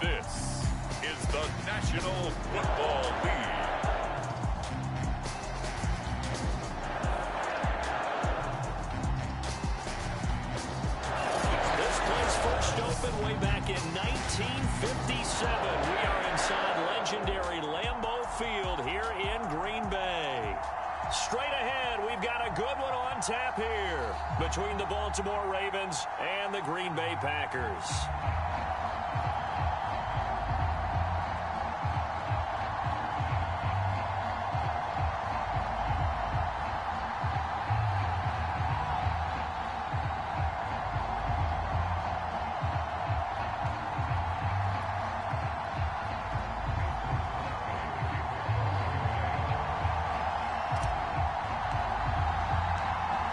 This is the National Football League. This place first opened way back in 1957. We are inside legendary Lambeau Field here in Green Bay. Straight ahead, we've got a good one on tap here between the Baltimore Ravens and the Green Bay Packers.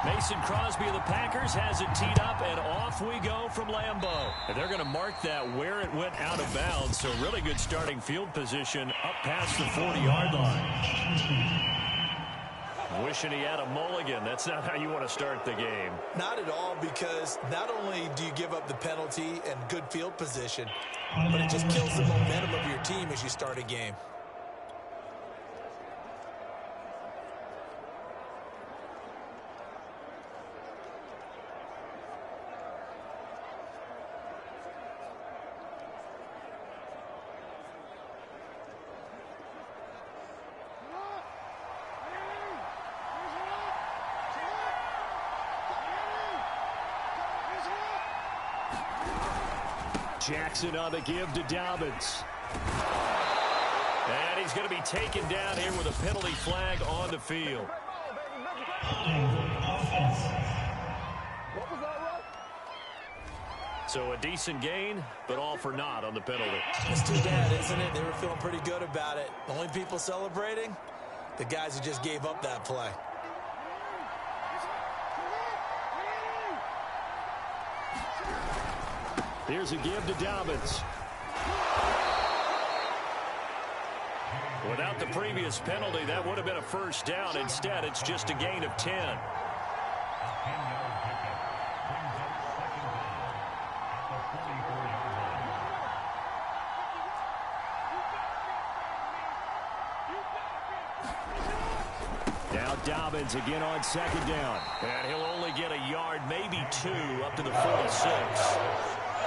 Mason Crosby of the Packers has it teed up, and off we go from Lambeau. And they're going to mark that where it went out of bounds, so really good starting field position up past the 40-yard line. Wishing he had a mulligan. That's not how you want to start the game. Not at all, because not only do you give up the penalty and good field position, but it just kills the momentum of your team as you start a game. Jackson on the give to Dobbins. And he's going to be taken down here with a penalty flag on the field. So a decent gain, but all for naught on the penalty. It's too bad, isn't it? They were feeling pretty good about it. The only people celebrating, the guys who just gave up that play. Here's a give to Dobbins. Without the previous penalty, that would have been a first down. Instead, it's just a gain of 10. Now Dobbins again on second down. And he'll only get a yard, maybe two, up to the 46.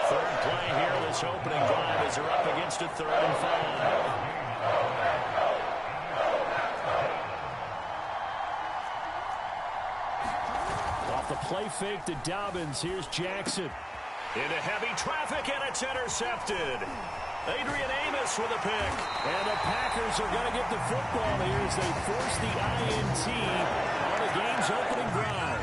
Third play here, this opening drive as they're up against a 3rd and 5. Off the play fake to Dobbins, here's Jackson. Into heavy traffic, and it's intercepted. Adrian Amos with a pick. And the Packers are going to get the football here as they force the INT on the game's opening drive.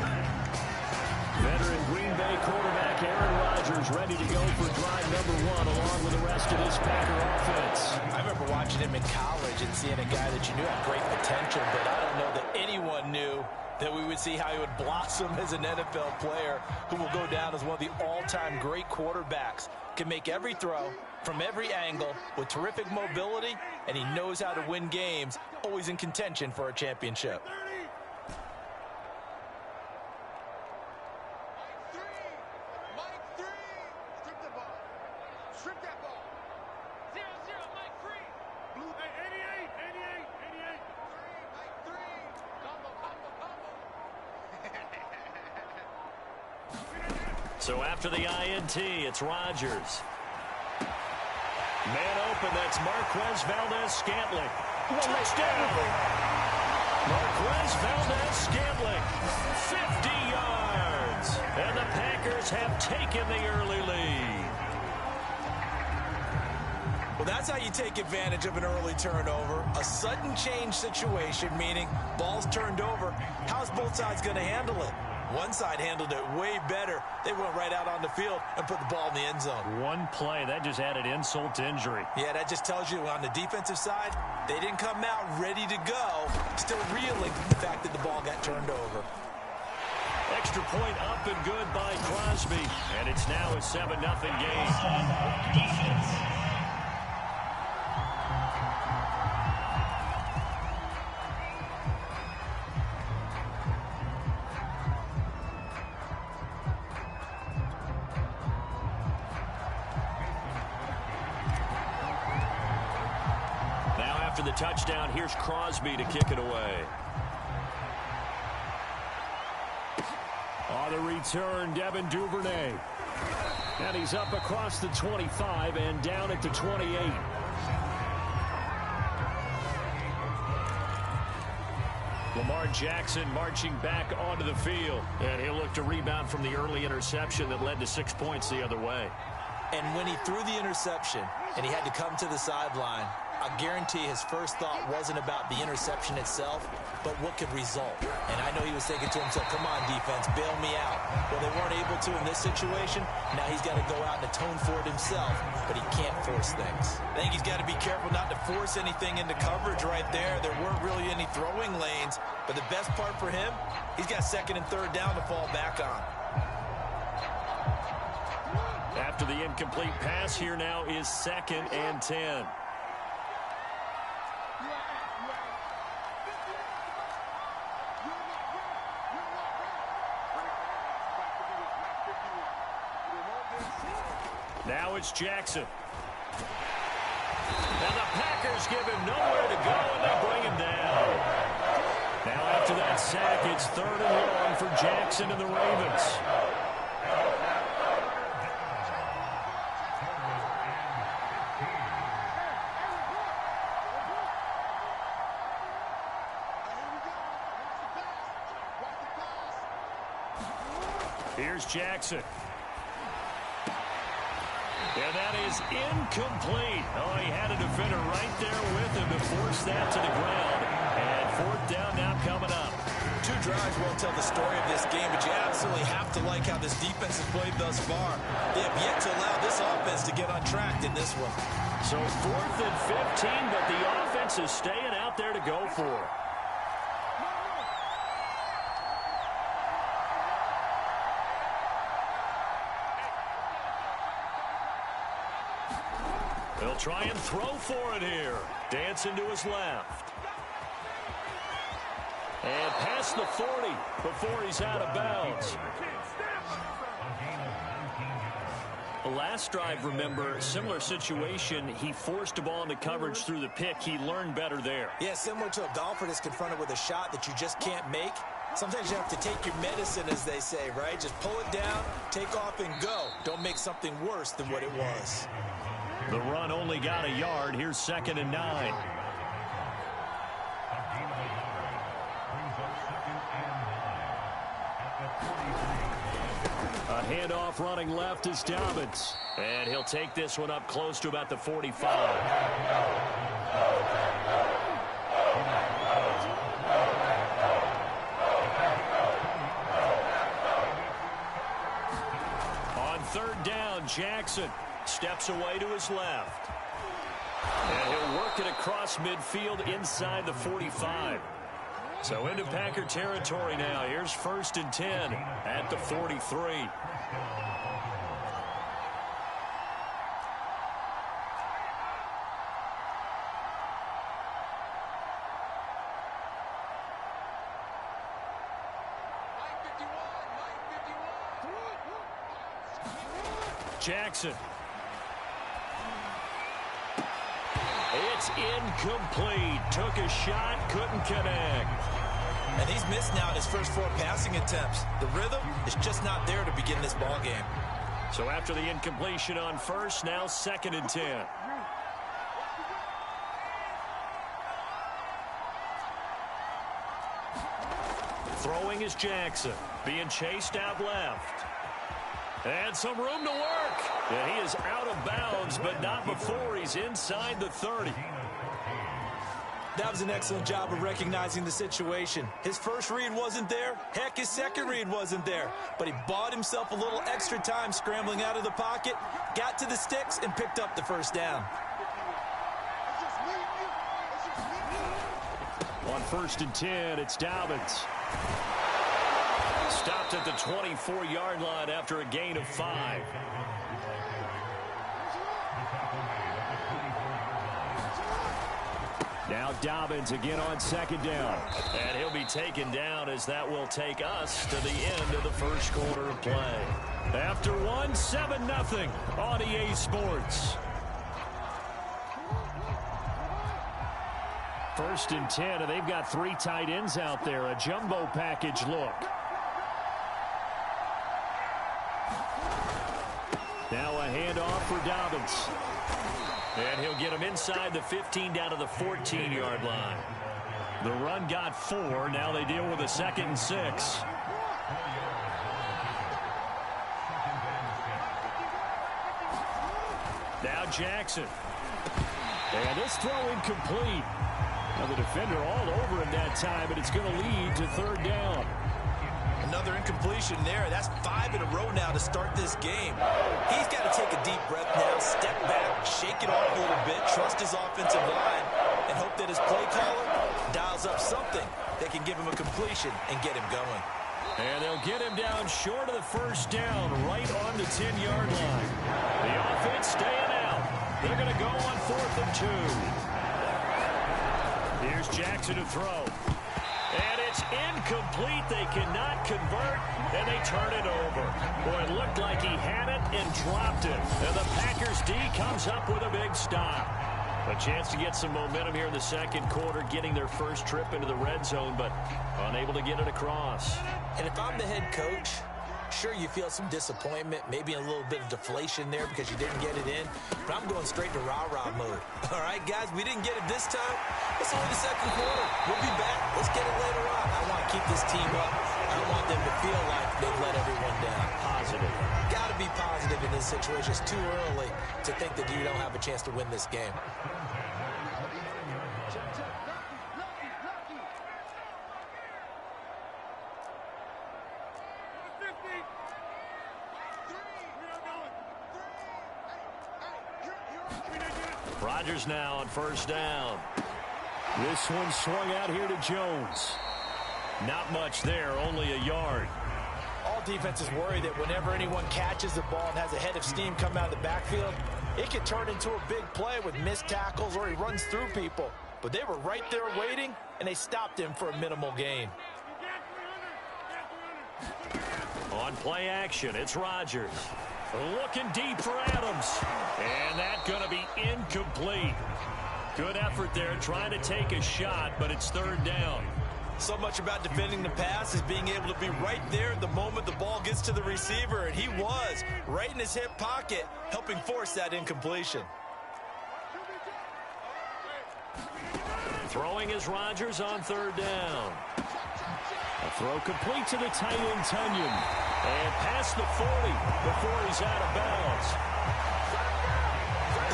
Veteran Green Bay quarterback Aaron Rodgers ready to go for drive number 1 along with the rest of this Packer offense. I remember watching him in college and seeing a guy that you knew had great potential, but I don't know that anyone knew that we would see how he would blossom as an NFL player who will go down as one of the all-time great quarterbacks. Can make every throw from every angle with terrific mobility, and he knows how to win games, always in contention for a championship. So after the INT, it's Rodgers. Man open, that's Marquez Valdez-Scantling. Touchdown! Marquez Valdez-Scantling, 50 yards. And the Packers have taken the early lead. Well, that's how you take advantage of an early turnover. A sudden change situation, meaning ball's turned over. How's both sides going to handle it? One side handled it way better. They went right out on the field and put the ball in the end zone. One play, that just added insult to injury. Yeah, that just tells you on the defensive side, they didn't come out ready to go, still reeling from the fact that the ball got turned over. Extra point up and good by Crosby. And it's now a 7-0 game. After the touchdown, here's Crosby to kick it away. On the return, Devin Duvernay. And he's up across the 25 and down at the 28. Lamar Jackson marching back onto the field. And he'll look to rebound from the early interception that led to 6 points the other way. And when he threw the interception and he had to come to the sideline, I guarantee his first thought wasn't about the interception itself, but what could result. And I know he was thinking to himself, come on, defense, bail me out. Well, they weren't able to in this situation. Now he's got to go out and atone for it himself, but he can't force things. I think he's got to be careful not to force anything into coverage right there. There weren't really any throwing lanes, but the best part for him, he's got second and third down to fall back on. After the incomplete pass, here now is 2nd and 10. Now it's Jackson. Now the Packers give him nowhere to go, and they bring him down. Now after that sack, it's 3rd and long for Jackson and the Ravens. Here's Jackson. And that is incomplete. Oh, he had a defender right there with him to force that to the ground. And 4th down now coming up. 2 drives won't tell the story of this game, but you absolutely have to like how this defense has played thus far. They have yet to allow this offense to get on track in this one. So 4th and 15, but the offense is staying out there to go for it. They'll try and throw for it here. Dancing to his left. And past the 40 before he's out of bounds. The last drive, remember, similar situation. He forced a ball into coverage through the pick. He learned better there. Yeah, similar to a golfer that's confronted with a shot that you just can't make. Sometimes you have to take your medicine, as they say, right? Just pull it down, take off, and go. Don't make something worse than what it was. The run only got a yard. Here's 2nd and 9. A handoff running left is Dobbins. And he'll take this one up close to about the 45. On 3rd down, Jackson steps away to his left. And he'll work it across midfield inside the 45. So into Packer territory now. Here's 1st and 10 at the 43. Jackson. It's incomplete. Took a shot, couldn't connect. And he's missed now in his first 4 passing attempts. The rhythm is just not there to begin this ball game. So after the incompletion on 1st, now 2nd and 10. Throwing is Jackson. Being chased out left. And some room to work. And he is out of bounds, but not before he's inside the 30. That was an excellent job of recognizing the situation. His first read wasn't there. Heck, his second read wasn't there. But he bought himself a little extra time scrambling out of the pocket, got to the sticks, and picked up the 1st down. On 1st and 10, it's Dobbins. Stopped at the 24-yard line after a gain of 5. Now Dobbins again on 2nd down. And he'll be taken down as that will take us to the end of the first quarter of play. After one, 7-0 on EA Sports. First and 10, and they've got 3 tight ends out there. A jumbo package look. Now a handoff for Dobbins. And he'll get him inside the 15 down to the 14-yard line. The run got 4. Now they deal with a 2nd and 6. Now Jackson. And this throw incomplete. Now the defender all over him that time, but it's going to lead to 3rd down. Another incompletion there. That's 5 in a row now to start this game. He's got to take a deep breath now, step back, shake it off a little bit, trust his offensive line, and hope that his play caller dials up something that can give him a completion and get him going. And they'll get him down short of the 1st down, right on the 10-yard line. The offense staying out. They're going to go on 4th and 2. Here's Jackson to throw. And it's incomplete. They cannot convert, and they turn it over. Boy, it looked like he had it and dropped it. And the Packers D comes up with a big stop. A chance to get some momentum here in the 2nd quarter, getting their first trip into the red zone, but unable to get it across. And if I'm the head coach, sure, you feel some disappointment, maybe a little bit of deflation there because you didn't get it in, but I'm going straight to rah-rah mode. All right, guys, we didn't get it this time. It's only the 2nd quarter. We'll be back. Let's get it later on. I want to keep this team up. I don't want them to feel like they've let everyone down. Positive. Got to be positive in this situation. It's too early to think that you don't have a chance to win this game. Rodgers now on 1st down. This one swung out here to Jones. Not much there, only a yard. All defenses worry that whenever anyone catches the ball and has a head of steam come out of the backfield, it can turn into a big play with missed tackles or he runs through people. But they were right there waiting, and they stopped him for a minimal gain. On play action, it's Rodgers. Looking deep for Adams. And that's going to be incomplete. Good effort there trying to take a shot, but it's 3rd down. So much about defending the pass is being able to be right there at the moment the ball gets to the receiver, and he was right in his hip pocket, helping force that incompletion. Throwing is Rodgers on 3rd down. A throw complete to the tight end, Tunyon. And past the 40 before he's out of bounds.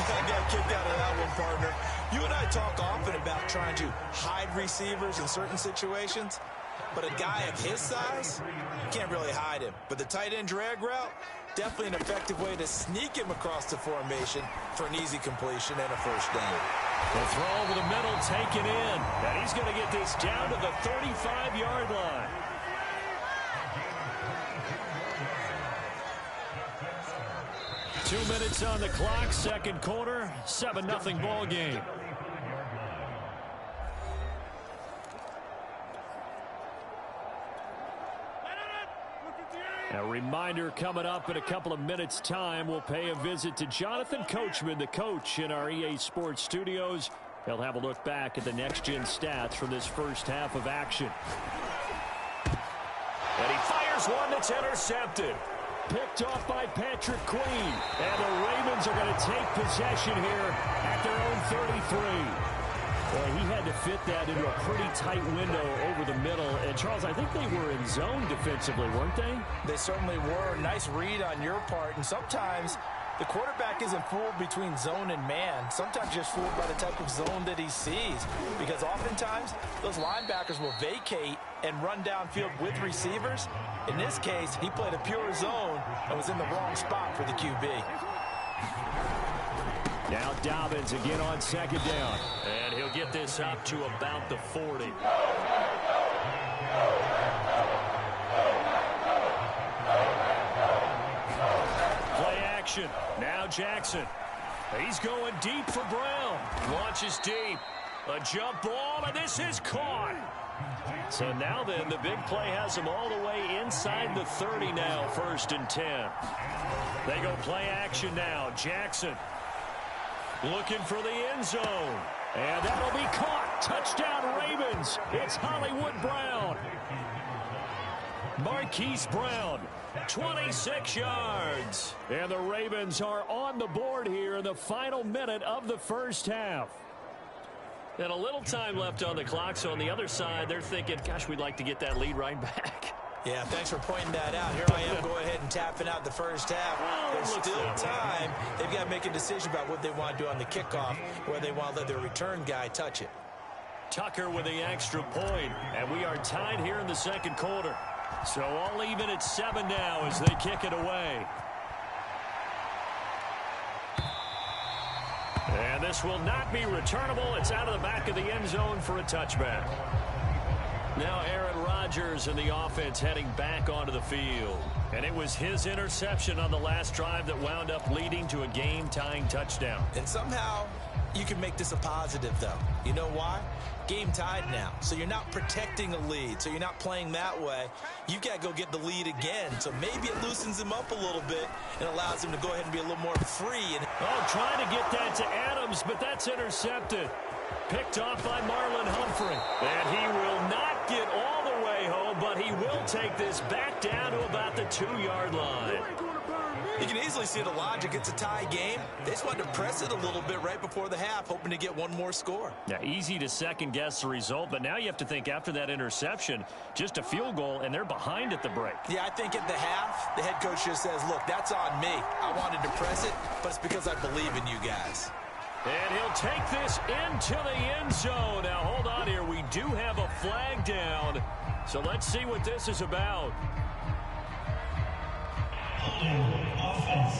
I got kicked out of that one, partner. You and I talk often about trying to hide receivers in certain situations, but a guy of his size, you can't really hide him. But the tight end drag route, definitely an effective way to sneak him across the formation for an easy completion and a 1st down. The throw over the middle taken in, and he's going to get this down to the 35-yard line. Two minutes on the clock, 2nd quarter, 7-0 ball game. A reminder coming up in a couple of minutes' time, we'll pay a visit to Jonathan Coachman, the coach in our EA Sports studios. He'll have a look back at the next-gen stats from this first half of action. And he fires one that's intercepted. Picked off by Patrick Queen. And the Ravens are going to take possession here at their own 33. Well, he had to fit that into a pretty tight window over the middle. And, Charles, I think they were in zone defensively, weren't they? They certainly were. Nice read on your part. And sometimes the quarterback isn't fooled between zone and man. Sometimes just fooled by the type of zone that he sees. Because oftentimes, those linebackers will vacate and run downfield with receivers. In this case, he played a pure zone and was in the wrong spot for the QB. Now Dobbins again on 2nd down. And he'll get this up to about the 40. Play action. Now Jackson. He's going deep for Brown. Launches deep. A jump ball, and this is caught. So now then, the big play has him all the way inside the 30 now, 1st and 10. They go play action now. Jackson looking for the end zone. And that'll be caught. Touchdown, Ravens. It's Hollywood Brown. Marquise Brown, 26 yards. And the Ravens are on the board here in the final minute of the first half. And a little time left on the clock, so on the other side, they're thinking, gosh, we'd like to get that lead right back. Yeah, thanks for pointing that out. Here I am, go ahead and tapping out the first half. There's still time. They've got to make a decision about what they want to do on the kickoff, where they want to let their return guy touch it. Tucker with the extra point, and we are tied here in the second quarter. So all even at 7 now as they kick it away. And this will not be returnable. It's out of the back of the end zone for a touchback. Now Aaron Rodgers and the offense heading back onto the field. And it was his interception on the last drive that wound up leading to a game-tying touchdown. And somehow you can make this a positive, though. You know why? Game tied now, so you're not protecting a lead, so you're not playing that way. You've got to go get the lead again, so maybe it loosens him up a little bit and allows him to go ahead and be a little more free. Trying to get that to Adams, but that's intercepted. Picked off by Marlon Humphrey. And he will not get all the way home, but he will take this back down to about the 2-yard line. You can easily see the logic. It's a tie game. They just wanted to press it a little bit right before the half, hoping to get one more score. Yeah, easy to second-guess the result, but now you have to think after that interception, just a field goal, and they're behind at the break. Yeah, I think at the half, the head coach just says, look, that's on me. I wanted to press it, but it's because I believe in you guys. And he'll take this into the end zone. Now, hold on here. We do have a flag down, so let's see what this is about. Offense.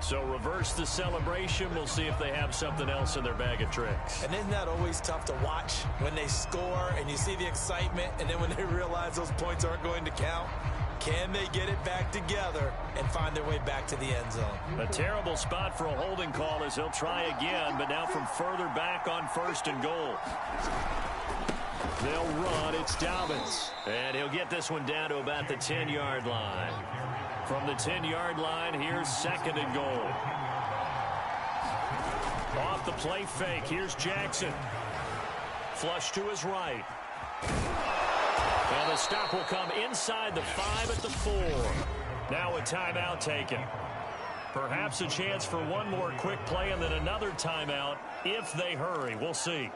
So reverse the celebration. We'll see if they have something else in their bag of tricks. And isn't that always tough to watch when they score and you see the excitement, and then when they realize those points aren't going to count? Can they get it back together and find their way back to the end zone? A terrible spot for a holding call as he'll try again, but now from further back on 1st and goal. They'll run. It's Dobbins. And he'll get this one down to about the 10-yard line. From the 10-yard line, here's 2nd and goal. Off the play fake, here's Jackson. Flush to his right. And the stop will come inside the 5 at the 4. Now a timeout taken. Perhaps a chance for one more quick play and then another timeout if they hurry. We'll see.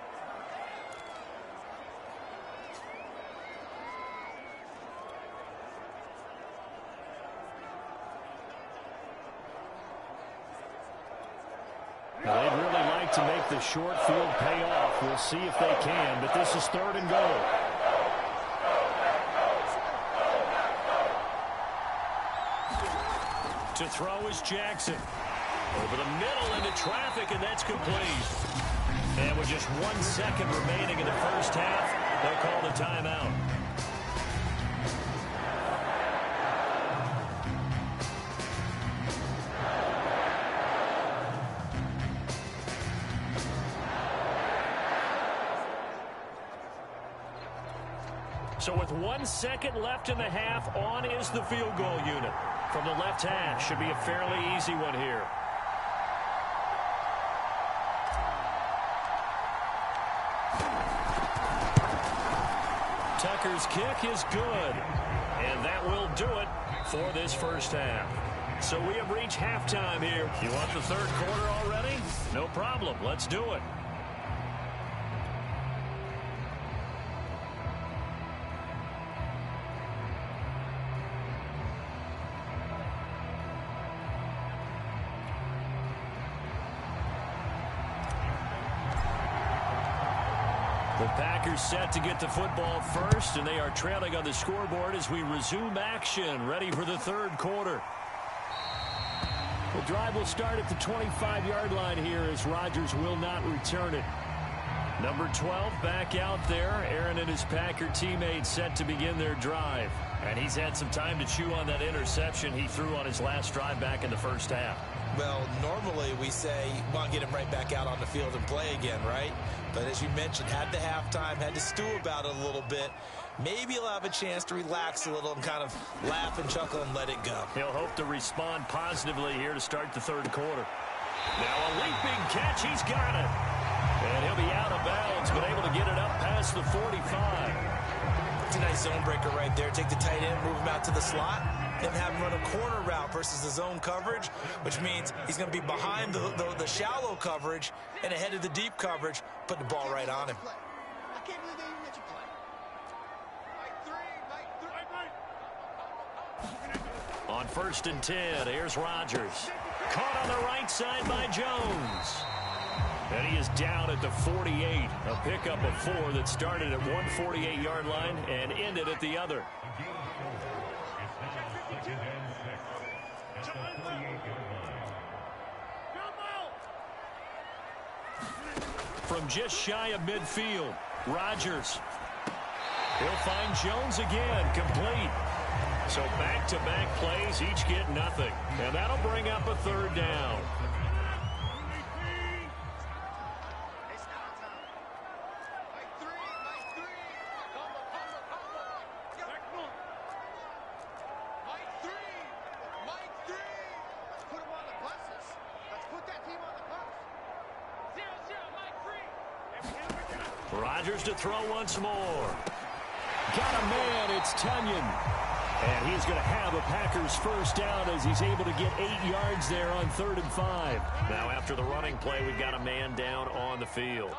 They'd really like to make the short field pay off. We'll see if they can, but this is 3rd and goal. To throw is Jackson. Over the middle into traffic, and that's complete. And with just 1 second remaining in the first half, they'll call the timeout. So with 1 second left in the half, on is the field goal unit. From the left hash, should be a fairly easy one here. Tucker's kick is good. And that will do it for this first half. So we have reached halftime here. You want the 3rd quarter already? No problem. Let's do it. The Packers set to get the football first, and they are trailing on the scoreboard as we resume action, ready for the 3rd quarter. The drive will start at the 25-yard line here as Rodgers will not return it. Number 12 back out there. Aaron and his Packer teammates set to begin their drive. And he's had some time to chew on that interception he threw on his last drive back in the first half. Well, normally we say, want to get him right back out on the field and play again, right? But as you mentioned, had the halftime, had to stew about it a little bit. maybe he'll have a chance to relax a little and kind of laugh and chuckle and let it go. He'll hope to respond positively here to start the third quarter. Now a leaping catch. He's got it. And he'll be out of bounds, but able to get it up past the 45. It's a nice zone breaker right there. Take the tight end, move him out to the slot, and have him run a corner route versus the zone coverage, which means he's going to be behind the shallow coverage and ahead of the deep coverage, put the ball right on him. I can't believe they even let you play. On 1st and 10, here's Rodgers. Caught on the right side by Jones. And he is down at the 48. A pickup of 4 that started at one 48-yard line and ended at the other. From just shy of midfield, Rodgers. He'll find Jones again, complete. So back-to-back plays, each get nothing. And that'll bring up a third down. Rodgers to throw once more. Got a man, it's Tunyon. And he's going to have a Packers first down as he's able to get 8 yards there on 3rd and 5. Now after the running play, we've got a man down on the field.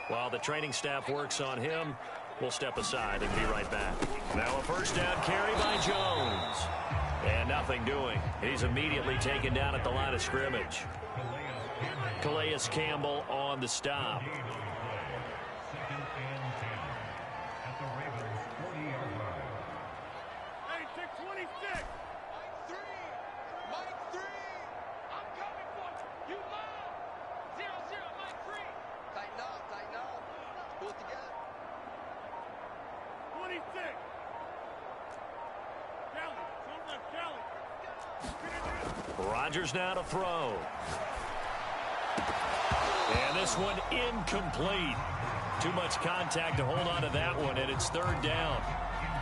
While the training staff works on him, we'll step aside and be right back. Now a first down carry by Jones. And nothing doing. He's immediately taken down at the line of scrimmage. Calais Campbell on the stop. Rodgers now to throw. And this one incomplete. Too much contact to hold on to that one, and it's 3rd down.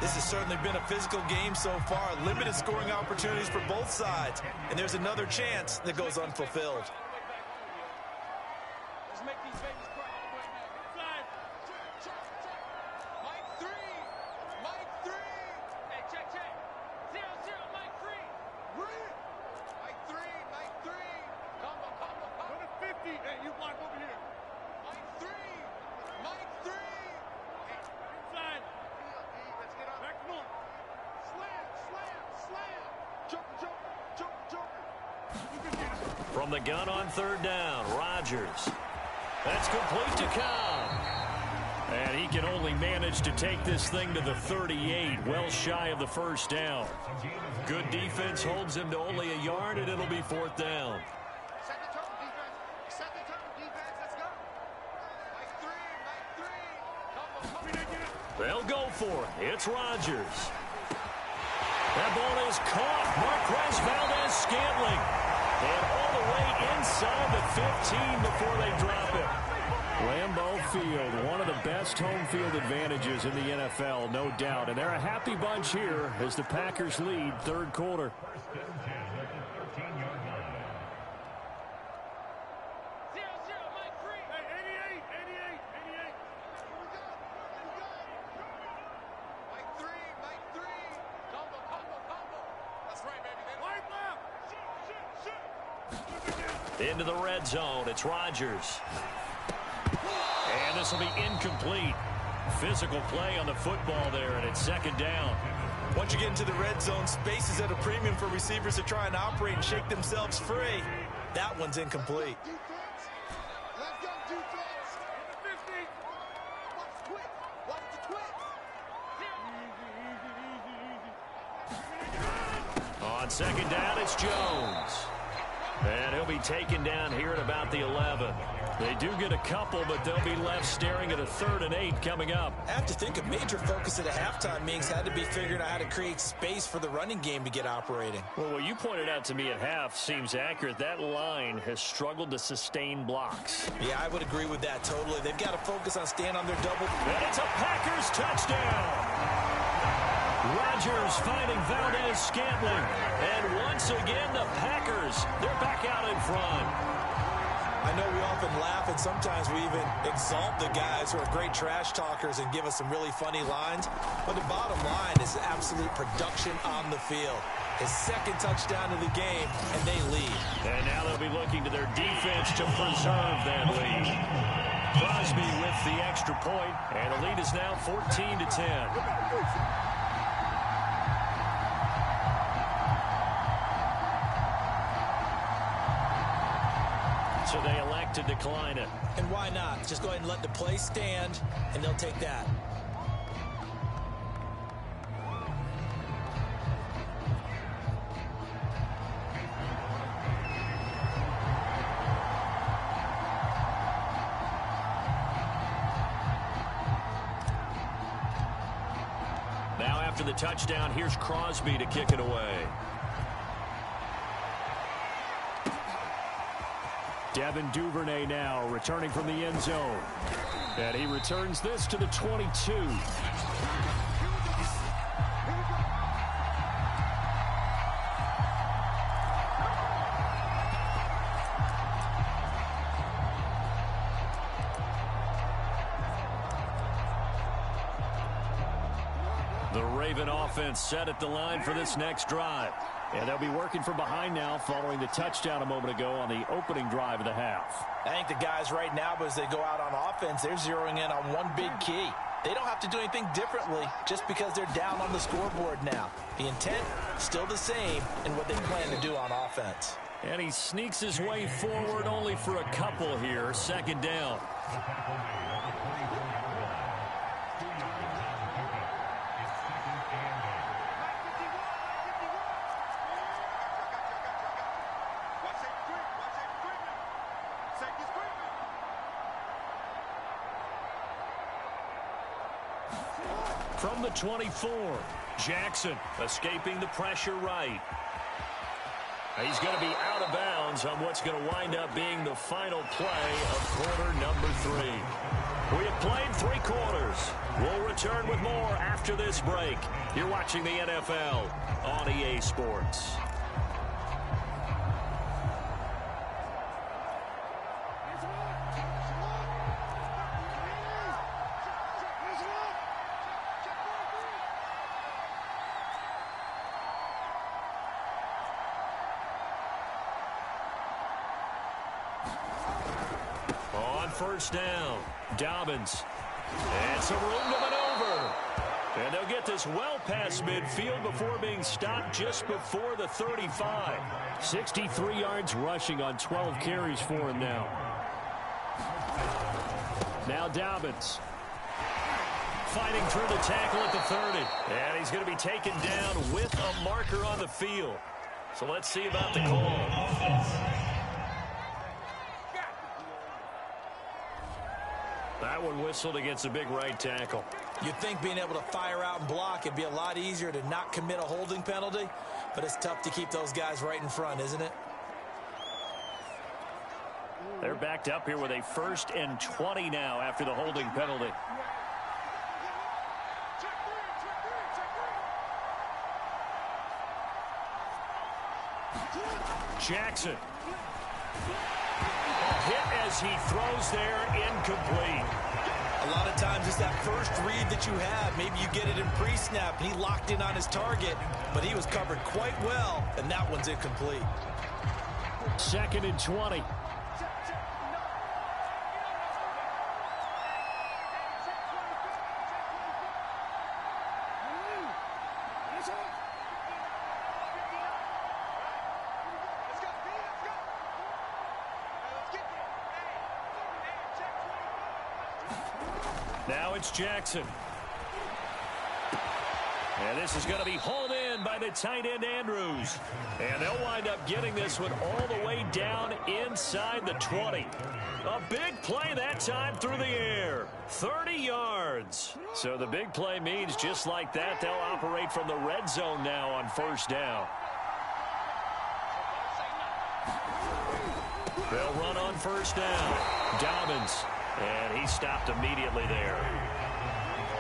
This has certainly been a physical game so far. Limited scoring opportunities for both sides. And there's another chance that goes unfulfilled. Let's make these babies cry. Mike 3. Mike 3. Hey, check. 0-0, Mike 3. Mike 3. Mike 3. Combo. Go to 50. Hey, you block over here. Mike 3. Mike 3. Hey, inside. Let's get up. Back north. Slam. Joker. From the gun on 3rd down, Rodgers. That's complete to Cobb. And he can only manage to take this thing to the 38, well shy of the first down. Good defense holds him to only a yard, and it'll be 4th down. Set the tone, defense. Let's go. Mike 3. They'll go for it. It's Rodgers. That ball is caught. Marquez Valdez-Scantling. And all the way inside the 15 before they drop it. Lambeau Field, one of the best home field advantages in the NFL, no doubt. And they're a happy bunch here as the Packers lead 3rd quarter. Into the red zone, it's Rodgers. And this will be incomplete. Physical play on the football there, and it's 2nd down. Once you get into the red zone, space is at a premium for receivers to try and operate and shake themselves free. That one's incomplete. Let's go, defense. 50. Watch the twist. On 2nd down, it's Jones. And he'll be taken down here at about the 11. They do get a couple, but they'll be left staring at a 3rd and 8 coming up. I have to think a major focus at a halftime meetings had to be figuring out how to create space for the running game to get operating. Well, what you pointed out to me at half seems accurate. That line has struggled to sustain blocks. Yeah, I would agree with that totally. They've got to focus on staying on their double. And it's a Packers touchdown. Rodgers finding Valdez-Scantling. And once again, the Packers, they're back out in front. I know we often laugh, and sometimes we even exalt the guys who are great trash talkers and give us some really funny lines. But the bottom line is absolute production on the field. His second touchdown of the game, and they lead. And now they'll be looking to their defense to preserve that lead. Crosby with the extra point, and the lead is now 14-10. So they elect to decline it. And why not? Just go ahead and let the play stand, and they'll take that. Now after the touchdown, here's Crosby to kick it away. Devin Duvernay now returning from the end zone. And he returns this to the 22. The Raven offense set at the line for this next drive. And they'll be working from behind now following the touchdown a moment ago on the opening drive of the half. I think the guys right now, as they go out on offense, they're zeroing in on one big key. They don't have to do anything differently just because they're down on the scoreboard now. The intent, still the same in what they plan to do on offense. And he sneaks his way forward only for a couple here. Second down. From the 24, Jackson escaping the pressure right. He's going to be out of bounds on what's going to wind up being the final play of quarter number 3. We have played 3 quarters. We'll return with more after this break. You're watching the NFL on EA Sports. First down, Dobbins, and some room to maneuver. And they'll get this well past midfield before being stopped just before the 35. 63 yards rushing on 12 carries for him now. Now Dobbins fighting through the tackle at the 30. And he's going to be taken down with a marker on the field. So let's see about the call. That one whistled against a big right tackle. You'd think being able to fire out and block it'd be a lot easier to not commit a holding penalty, but it's tough to keep those guys right in front, isn't it? They're backed up here with a 1st and 20 now after the holding penalty. Jackson. Hit as he throws there, incomplete. A lot of times it's that first read that you have. Maybe you get it in pre-snap, and he locked in on his target, but he was covered quite well, and that one's incomplete. 2nd and 20. Now it's Jackson. And this is going to be hauled in by the tight end Andrews. And they'll wind up getting this one all the way down inside the 20. A big play that time through the air. 30 yards. So the big play means just like that, they'll operate from the red zone now on 1st down. They'll run on 1st down. Dobbins. And he stopped immediately there.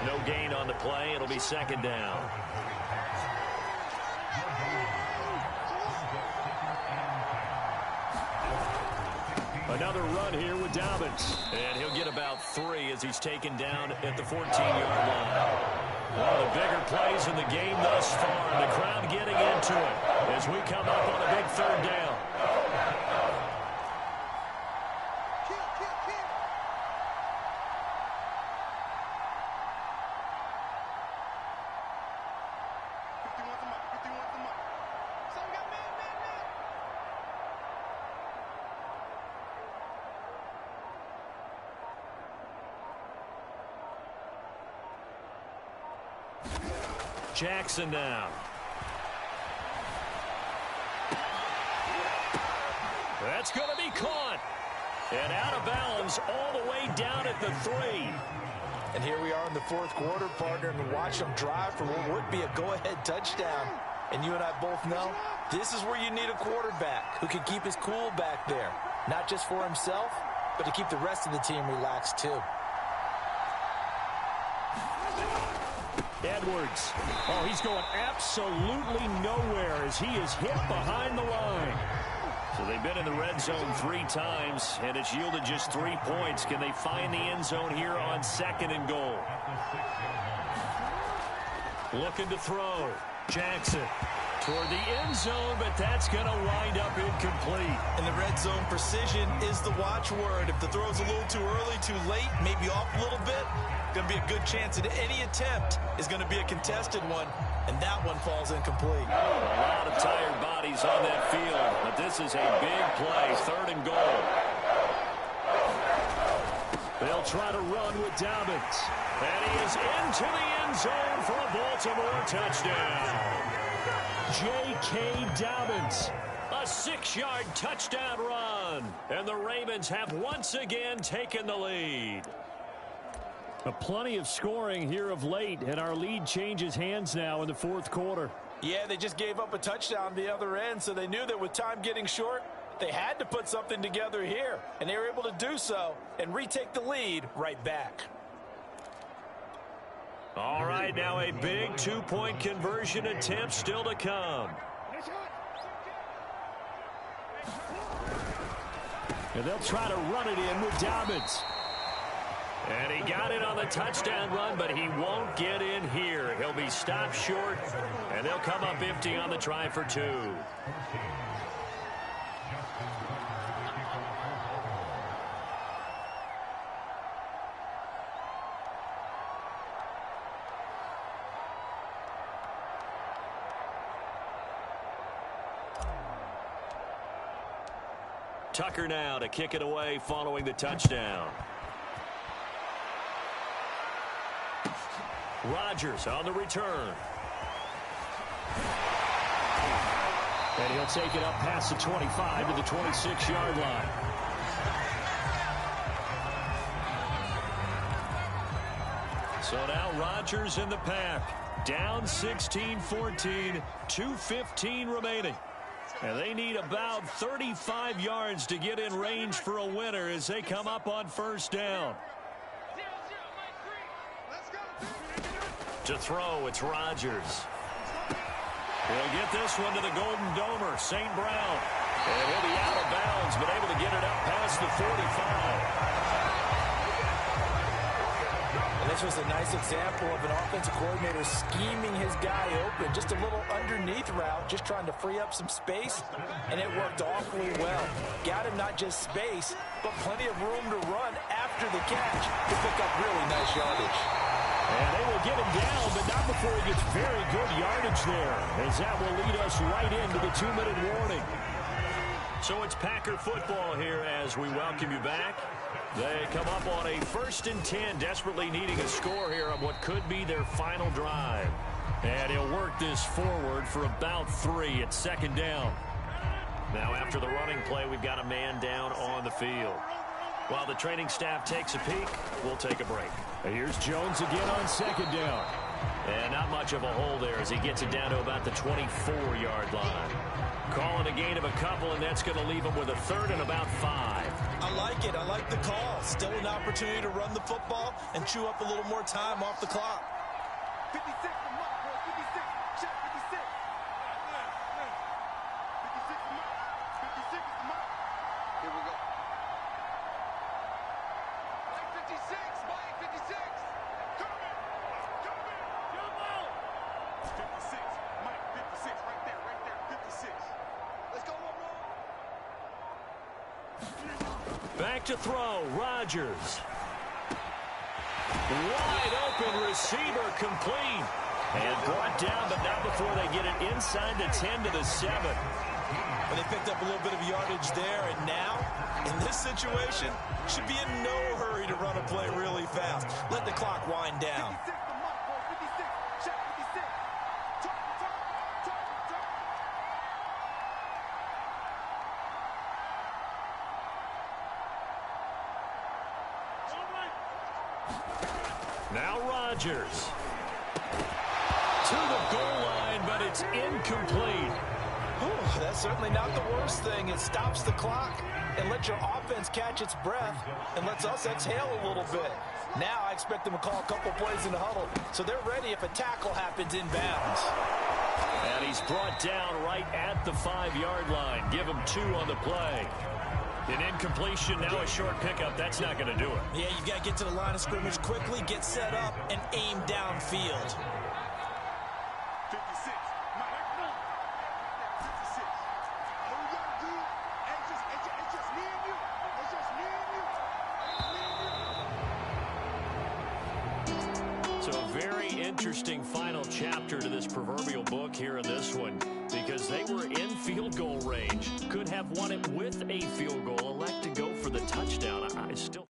No gain on the play. It'll be second down. Another run here with Dobbins. And he'll get about 3 as he's taken down at the 14-yard line. One of the bigger plays in the game thus far. The crowd getting into it as we come up on a big third down. Jackson now. That's going to be caught. And out of bounds all the way down at the 3. And here we are in the fourth quarter, partner, and watch them drive for what would be a go-ahead touchdown. And you and I both know this is where you need a quarterback who can keep his cool back there. Not just for himself, but to keep the rest of the team relaxed too. Edwards. Oh, he's going absolutely nowhere as he is hit behind the line. So they've been in the red zone 3 times, and it's yielded just 3 points. Can they find the end zone here on 2nd and goal? Looking to throw. Jackson toward the end zone, but that's going to wind up incomplete. And the red zone precision is the watchword. If the throw's a little too early, too late, maybe off a little bit, going to be a good chance that any attempt is going to be a contested one, and that one falls incomplete. A lot of tired bodies on that field, but this is a big play, 3rd and goal. They'll try to run with Dobbins, and he is into the end zone for a Baltimore touchdown. J.K. Dobbins, a 6-yard touchdown run, and the Ravens have once again taken the lead. Plenty of scoring here of late, and our lead changes hands now in the fourth quarter. Yeah, they just gave up a touchdown the other end, so they knew that with time getting short, they had to put something together here, and they were able to do so and retake the lead right back. All right, now a big 2-point conversion attempt still to come. And they'll try to run it in with Dobbins. And he got it on the touchdown run, but he won't get in here. He'll be stopped short, and they'll come up empty on the try for 2. Tucker now to kick it away following the touchdown. Rodgers on the return. And he'll take it up past the 25 to the 26-yard line. So now Rodgers in the pack. Down 16-14, 2:15 remaining. And they need about 35 yards to get in range for a winner as they come up on first down. To throw, it's Rodgers. He'll get this one to the Golden Domer, St. Brown. And he'll be out of bounds, but able to get it up past the 45. And this was a nice example of an offensive coordinator scheming his guy open. Just a little underneath route, just trying to free up some space, and it worked awfully well. Got him not just space, but plenty of room to run after the catch to pick up really nice yardage. And they will get him down, but not before he gets very good yardage there, as that will lead us right into the 2-minute warning. So it's Packer football here as we welcome you back. They come up on a 1st and 10, desperately needing a score here on what could be their final drive. And he'll work this forward for about 3 at 2nd down. Now after the running play, we've got a man down on the field. While the training staff takes a peek, we'll take a break. And here's Jones again on 2nd down. And not much of a hole there as he gets it down to about the 24-yard line. Calling a gain of a couple, and that's going to leave him with a third and about 5. I like it. I like the call. Still an opportunity to run the football and chew up a little more time off the clock. 56 from Mark, boy. 56. Check 56. 56 from Mark. 56 is the mark. Here we go. Mike 56. Mike 56. Coming. Coming. Jump out. 56. Mike 56. Right there. Right there. 56. Let's go, Roll. Back to throw. Rodgers. Wide open receiver, complete. And brought down, but not before they get it inside the 10 to the 7. But they picked up a little bit of yardage there, and now, in this situation, should be in no hurry to run a play really fast. Let the clock wind down. 56 from Mark, boy. 56. Check 56. Turn. Now Rodgers. To the goal line, but it's incomplete. Whew, that's certainly not the worst thing. It stops the clock and lets your offense catch its breath and lets us exhale a little bit. Now I expect them to call a couple plays in the huddle, so they're ready if a tackle happens inbounds. And he's brought down right at the 5-yard line. Give him 2 on the play. An incompletion, now a short pickup. That's not going to do it. Yeah, you've got to get to the line of scrimmage quickly, get set up, and aim downfield. 56. Mike. 56. All we got to do, it's just me and you. It's just me and you. So a very interesting final chapter to this proverbial book here in this one, because they were in field goal range, could have won it with a field goal, elect to go for the touchdown. I still